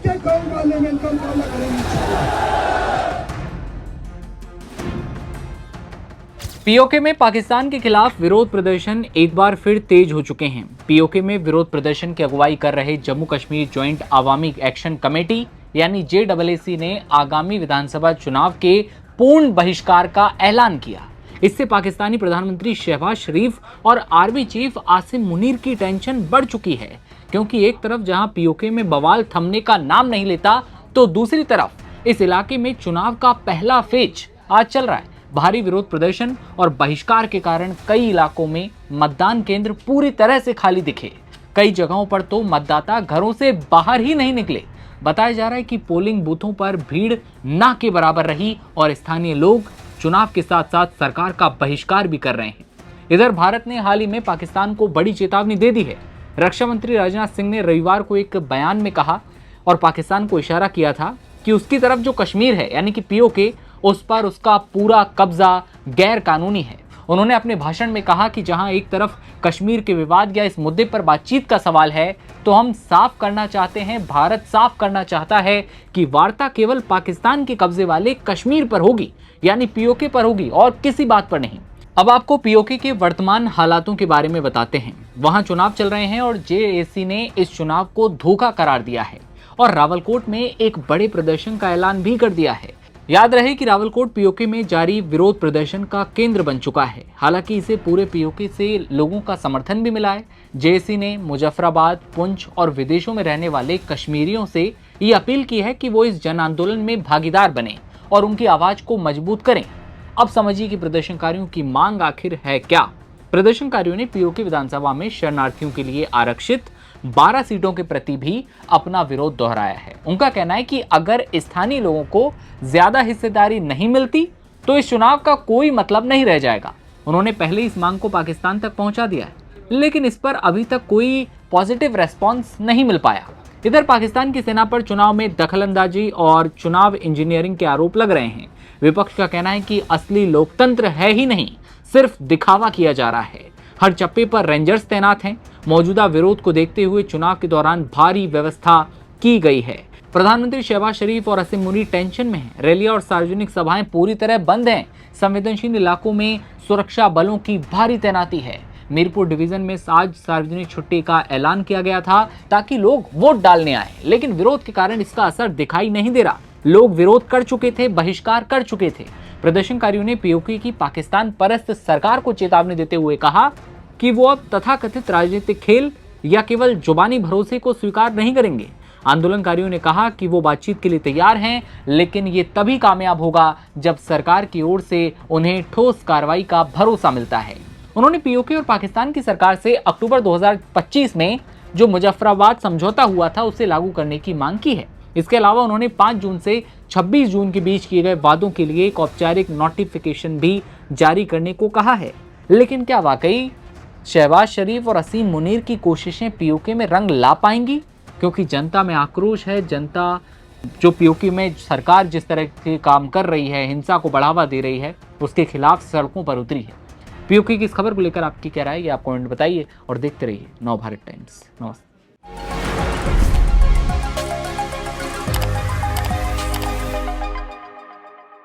के गाँव वाले मिलकर मुकाबला करेंगे। पीओके में पाकिस्तान के खिलाफ विरोध प्रदर्शन एक बार फिर तेज हो चुके हैं। पीओके में विरोध प्रदर्शन की अगुवाई कर रहे जम्मू कश्मीर ज्वाइंट अवामी एक्शन कमेटी यानी JAAC ने आगामी विधानसभा चुनाव के पूर्ण बहिष्कार का ऐलान किया। इससे पाकिस्तानी प्रधानमंत्री शहबाज शरीफ और आर्मी चीफ आसिम मुनीर की टेंशन बढ़ चुकी है, क्योंकि एक तरफ जहां पीओके में बवाल थमने का नाम नहीं लेता, तो दूसरी तरफ इस इलाके में चुनाव का पहला फेज आज चल रहा है। भारी विरोध प्रदर्शन और बहिष्कार के कारण कई इलाकों में मतदान केंद्र पूरी तरह से खाली दिखे। कई जगहों पर तो मतदाता घरों से बाहर ही नहीं निकले। बताया जा रहा है कि पोलिंग बूथों पर भीड़ ना के बराबर रही और स्थानीय लोग चुनाव के साथ साथ सरकार का बहिष्कार भी कर रहे हैं। इधर भारत ने हाल ही में पाकिस्तान को बड़ी चेतावनी दे दी है। रक्षा मंत्री राजनाथ सिंह ने रविवार को एक बयान में कहा और पाकिस्तान को इशारा किया था कि उसकी तरफ जो कश्मीर है यानी कि पीओके, उस पर उसका पूरा कब्जा गैर कानूनी है। उन्होंने अपने भाषण में कहा कि जहां एक तरफ कश्मीर के विवाद या इस मुद्दे पर बातचीत का सवाल है, तो हम साफ करना चाहते हैं, भारत साफ करना चाहता है कि वार्ता केवल पाकिस्तान के कब्जे वाले कश्मीर पर होगी, यानी पीओके पर होगी और किसी बात पर नहीं। अब आपको पीओके के वर्तमान हालातों के बारे में बताते हैं। वहां चुनाव चल रहे हैं और JAAC ने इस चुनाव को धोखा करार दिया है और रावलकोट में एक बड़े प्रदर्शन का ऐलान भी कर दिया है। याद रहे कि रावलकोट पीओके में जारी विरोध प्रदर्शन का केंद्र बन चुका है। हालांकि इसे पूरे पीओके से लोगों का समर्थन भी मिला है। JAAC ने मुजफ्फराबाद, पुंछ और विदेशों में रहने वाले कश्मीरियों से ये अपील की है कि वो इस जन आंदोलन में भागीदार बने और उनकी आवाज को मजबूत करें। अब समझिए कि प्रदर्शनकारियों की मांग आखिर है क्या। प्रदर्शनकारियों ने पीओके विधानसभा में शरणार्थियों के लिए आरक्षित 12 सीटों के प्रति भी अपना विरोध दोहराया है। उनका कहना है कि अगर स्थानीय लोगों को ज्यादा हिस्सेदारी नहीं मिलती तो इस चुनाव का कोई मतलब नहीं रह जाएगा। उन्होंने पहले इस मांग को पाकिस्तान तक पहुंचा दिया है, लेकिन इस पर अभी तक कोई पॉजिटिव रेस्पॉन्स नहीं मिल पाया। इधर पाकिस्तान की सेना पर चुनाव में दखलंदाजी और चुनाव इंजीनियरिंग के आरोप लग रहे हैं। विपक्ष का कहना है कि असली लोकतंत्र है ही नहीं, सिर्फ दिखावा किया जा रहा है। हर चप्पे पर रेंजर्स तैनात हैं। मौजूदा विरोध को देखते हुए चुनाव के दौरान भारी व्यवस्था की गई है। प्रधानमंत्री शहबाज शरीफ और आसिम मुनीर टेंशन में हैं। रैलियां और सार्वजनिक सभाएं पूरी तरह बंद हैं। संवेदनशील इलाकों में सुरक्षा बलों की भारी तैनाती है। मीरपुर डिवीजन में आज सार्वजनिक छुट्टी का ऐलान किया गया था ताकि लोग वोट डालने आए, लेकिन विरोध के कारण इसका असर दिखाई नहीं दे रहा। लोग विरोध कर चुके थे, बहिष्कार कर चुके थे। प्रदर्शनकारियों ने पीओके की पाकिस्तान परस्त सरकार को चेतावनी देते हुए कहा कि वो अब तथाकथित राजनीतिक खेल या केवल जुबानी भरोसे को स्वीकार नहीं करेंगे। आंदोलनकारियों ने कहा कि वो बातचीत के लिए तैयार हैं, लेकिन ये तभी कामयाब होगा जब सरकार की ओर से उन्हें ठोस कार्रवाई का भरोसा मिलता है। उन्होंने पीओके और पाकिस्तान की सरकार से अक्टूबर 2025 में जो मुजफ्फराबाद समझौता हुआ था उसे लागू करने की मांग की है। इसके अलावा उन्होंने 5 जून से 26 जून के बीच किए गए वादों के लिए एक औपचारिक नोटिफिकेशन भी जारी करने को कहा है। लेकिन क्या वाकई शहबाज शरीफ और आसिम मुनीर की कोशिशें पीओके में रंग ला पाएंगी? क्योंकि जनता में आक्रोश है। जनता जो पीओके में सरकार जिस तरह के काम कर रही है, हिंसा को बढ़ावा दे रही है, उसके खिलाफ सड़कों पर उतरी है। पीओके की इस खबर को लेकर आपकी क्या राय है, आप कमेंट बताइए और देखते रहिए नव भारत टाइम्स। नमस्ते।